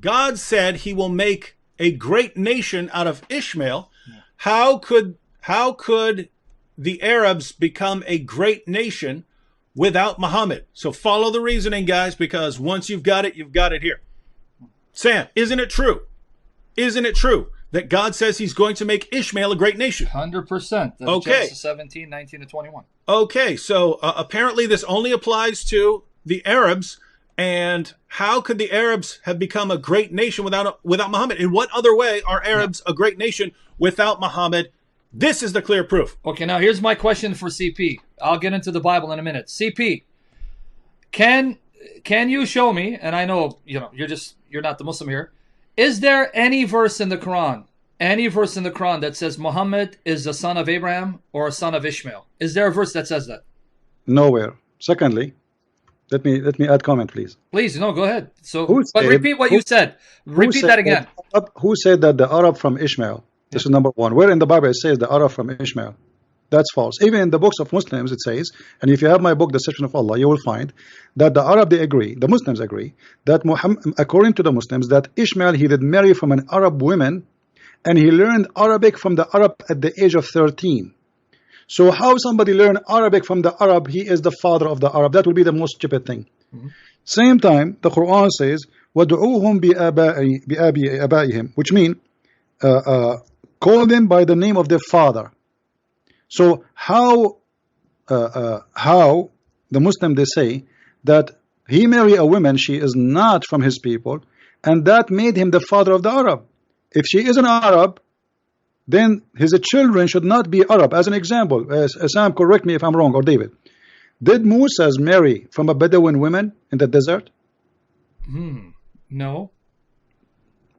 God said he will make a great nation out of Ishmael. How could the Arabs become a great nation without Muhammad? So follow the reasoning, guys, because once you've got it here. Sam, isn't it true? Isn't it true that God says he's going to make Ishmael a great nation? 100%. Okay. Genesis 17, 19 to 21. Okay, so apparently this only applies to the Arabs. And how could the Arabs have become a great nation without Muhammad? In what other way are Arabs a great nation without Muhammad? This is the clear proof. Okay, now here's my question for CP. I'll get into the Bible in a minute. CP, can you show me, and I know you're not the Muslim here, is there any verse in the Quran that says Muhammad is the son of Abraham or a son of Ishmael? Is there a verse that says that? Nowhere. Secondly, let me add comment, please. Please, no, go ahead. But repeat what you said. Repeat that again. Who said that the Arab from Ishmael? This is number one. Where in the Bible it says the Arab from Ishmael? That's false. Even in the books of Muslims it says, and if you have my book, The Deception of Allah, you will find that the Arab, the Muslims agree, that Muhammad, according to the Muslims, that Ishmael, he did marry from an Arab woman, and he learned Arabic from the Arab at the age of 13. So how somebody learn Arabic from the Arab, he is the father of the Arab? That will be the most stupid thing. Same time, the Quran says, وَدُعُوهُمْ بِآبَائِهِمْ, which mean call them by the name of their father. So how the Muslim, they say that he marry a woman, she is not from his people, and that made him the father of the Arab. If she is an Arab, then his children should not be Arab. As an example, Sam, correct me if I'm wrong, or David, did Moses marry from a Bedouin woman in the desert? No.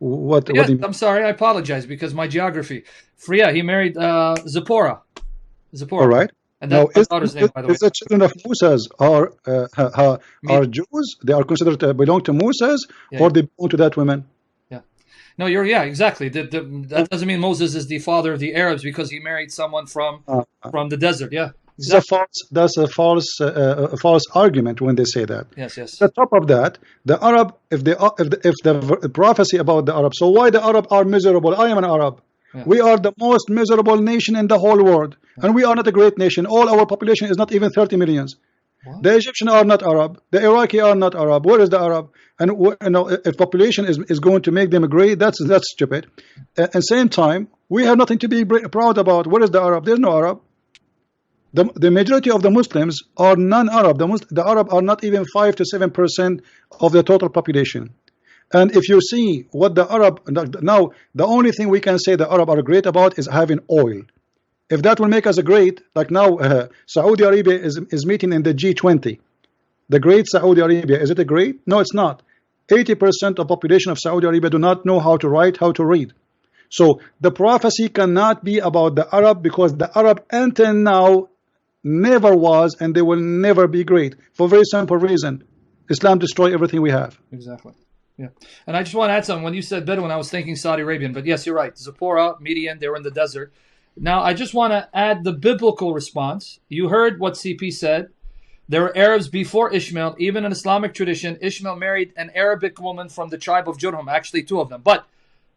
What do you mean? I'm sorry, I apologize because my geography. He married Zipporah. All right. And that's my daughter's name, by the way. The children of Moses are Jews? They are considered belong to Moses, or they belong to that woman? No, exactly. That doesn't mean Moses is the father of the Arabs because he married someone from the desert. Yeah, exactly. That's a false argument when they say that. Yes. On top of that, the Arab, if the prophecy about the Arab, so why the Arab are miserable? I am an Arab. Yeah. We are the most miserable nation in the whole world, and we are not a great nation. All our population is not even 30 millions. What? The Egyptians are not Arab. The Iraqi are not Arab. Where is the Arab? And if population is going to make them great, that's stupid. At the same time, we have nothing to be proud about. Where is the Arab? There's no Arab. The majority of the Muslims are non-Arab. The Arab are not even 5 to 7% of the total population. And if you see what the Arab now, the only thing we can say the Arab are great about is having oil. If that will make us a great, like now, Saudi Arabia is meeting in the G20. The great Saudi Arabia, is it a great? No, it's not. 80% of population of Saudi Arabia do not know how to write, how to read. So the prophecy cannot be about the Arab, because the Arab until now never was, and they will never be great for a very simple reason. Islam destroy everything we have. Exactly. Yeah. And I just want to add something. When you said Bedouin, I was thinking Saudi Arabian, but yes, you're right. Zipporah, Median, they were in the desert. Now, I just want to add the biblical response. You heard what CP said. There were Arabs before Ishmael. Even in Islamic tradition, Ishmael married an Arabic woman from the tribe of Jurhum, actually 2 of them. But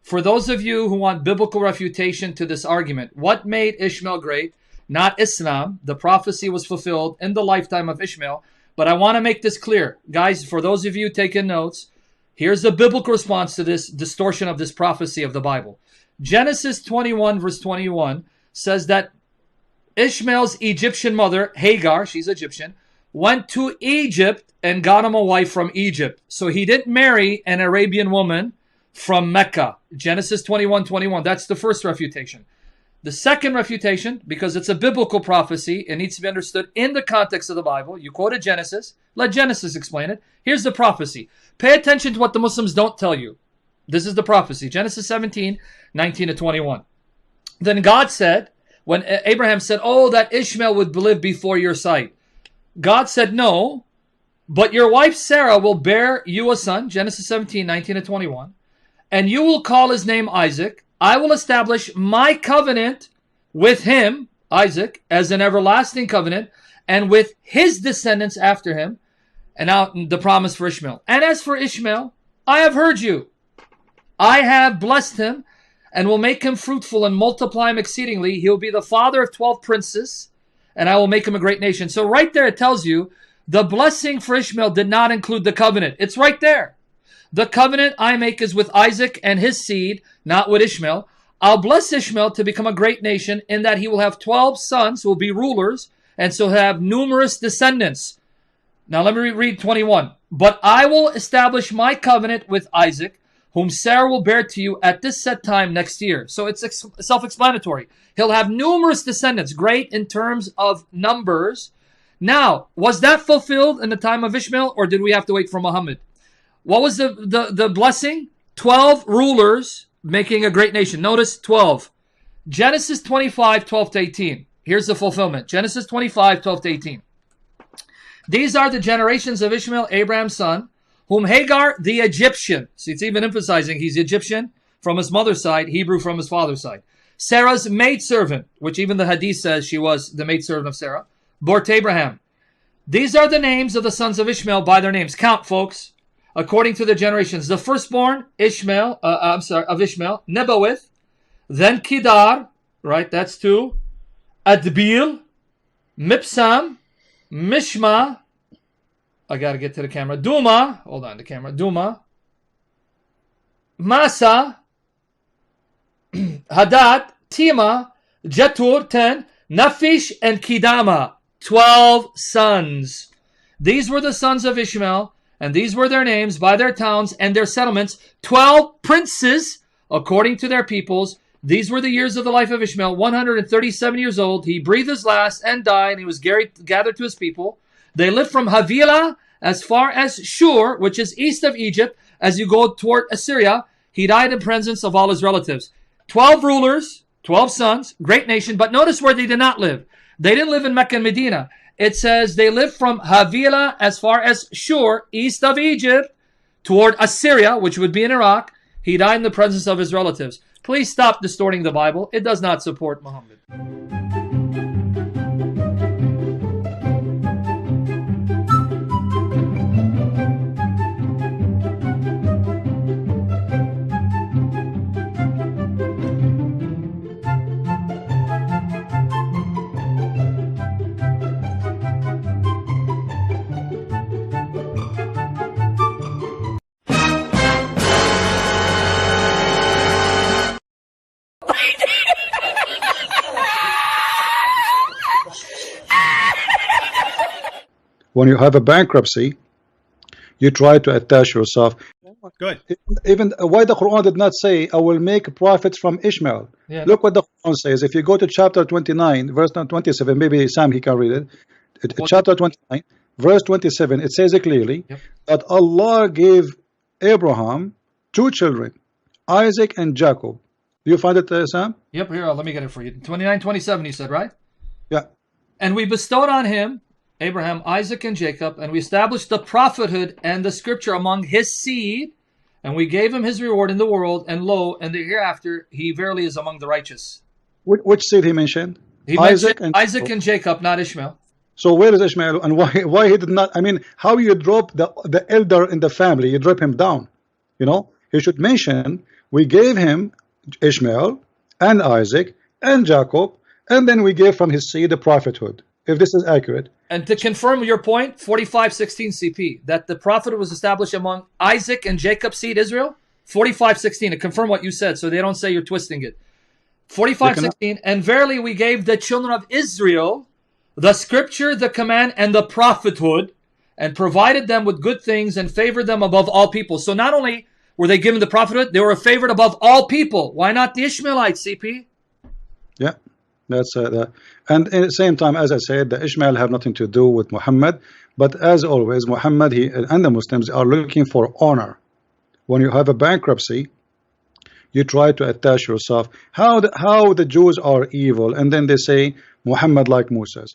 for those of you who want biblical refutation to this argument, what made Ishmael great? Not Islam. The prophecy was fulfilled in the lifetime of Ishmael. But I want to make this clear. Guys, for those of you taking notes, here's the biblical response to this distortion of this prophecy of the Bible. Genesis 21 verse 21 says that Ishmael's Egyptian mother, Hagar, she's Egyptian, went to Egypt and got him a wife from Egypt. So he didn't marry an Arabian woman from Mecca. Genesis 21:21. That's the first refutation. The second refutation, because it's a biblical prophecy, it needs to be understood in the context of the Bible. You quoted Genesis. Let Genesis explain it. Here's the prophecy. Pay attention to what the Muslims don't tell you. This is the prophecy. Genesis 17, 19 to 21. Then God said, when Abraham said, oh, that Ishmael would live before your sight. God said, no, but your wife Sarah will bear you a son, Genesis 17, 19 to 21, and you will call his name Isaac. I will establish my covenant with him, Isaac, as an everlasting covenant, and with his descendants after him. And now the promise for Ishmael. And as for Ishmael, I have heard you. I have blessed him and will make him fruitful and multiply him exceedingly. He will be the father of 12 princes, and I will make him a great nation. So right there it tells you the blessing for Ishmael did not include the covenant. It's right there. The covenant I make is with Isaac and his seed, not with Ishmael. I'll bless Ishmael to become a great nation in that he will have 12 sons who will be rulers, and so have numerous descendants. Now let me read 21. But I will establish my covenant with Isaac, whom Sarah will bear to you at this set time next year. So it's self-explanatory. He'll have numerous descendants, great in terms of numbers. Now, was that fulfilled in the time of Ishmael, or did we have to wait for Muhammad? What was the blessing? 12 rulers making a great nation. Notice 12. Genesis 25, 12 to 18. Here's the fulfillment. Genesis 25, 12 to 18. These are the generations of Ishmael, Abraham's son, whom Hagar, the Egyptian. See, it's even emphasizing he's Egyptian from his mother's side, Hebrew from his father's side. Sarah's maidservant, which even the hadith says she was the maidservant of Sarah, bore to Abraham. These are the names of the sons of Ishmael by their names. Count, folks, according to the generations. The firstborn, of Ishmael, Nebawith, then Kedar, right, that's 2, Adbil, Mipsam, Mishma, I got to get to the camera, Duma, hold on, the camera, Duma, Masa, Hadad, Tima, Jetur, 10, Nafish, and Kidama, 12 sons. These were the sons of Ishmael, and these were their names by their towns and their settlements, 12 princes, according to their peoples. These were the years of the life of Ishmael, 137 years old. He breathed his last and died, and he was gathered to his people. They lived from Havilah as far as Shur, which is east of Egypt, as you go toward Assyria. He died in presence of all his relatives. 12 rulers, 12 sons, great nation. But notice where they did not live. They didn't live in Mecca and Medina. It says they lived from Havilah as far as Shur, east of Egypt, toward Assyria, which would be in Iraq. He died in the presence of his relatives. Please stop distorting the Bible. It does not support Muhammad. When you have a bankruptcy, you try to attach yourself. Good. Even why the Quran did not say, I will make prophets from Ishmael. Yeah. Look what the Quran says. If you go to chapter 29, verse 27, maybe Sam, he can read it. Chapter 29, verse 27, it says it clearly that Allah gave Abraham 2 children, Isaac and Jacob. Do you find it, Sam? Yep, here, let me get it for you. 29, 27, you said, right? Yeah. And we bestowed on him Abraham, Isaac, and Jacob, and we established the prophethood and the scripture among his seed, and we gave him his reward in the world, and lo, and the hereafter, he verily is among the righteous. Which seed he mentioned? He mentioned Isaac and Jacob, not Ishmael. So where is Ishmael, and why he did not? I mean, how you drop the elder in the family? You drop him down. You know, he should mention we gave him Ishmael and Isaac and Jacob, and then we gave from his seed the prophethood. If this is accurate. And to confirm your point, 45:16 CP, that the prophet was established among Isaac and Jacob's seed Israel, 45:16, to confirm what you said, so they don't say you're twisting it. 45:16, and verily we gave the children of Israel the scripture, the command, and the prophethood, and provided them with good things and favored them above all people. So not only were they given the prophethood, they were favored above all people. Why not the Ishmaelites, CP? Yeah. That's and at the same time, as I said, the Ishmael have nothing to do with Muhammad. But as always, Muhammad and the Muslims are looking for honor. When you have a bankruptcy, you try to attach yourself. How the Jews are evil, and then they say Muhammad like Moses.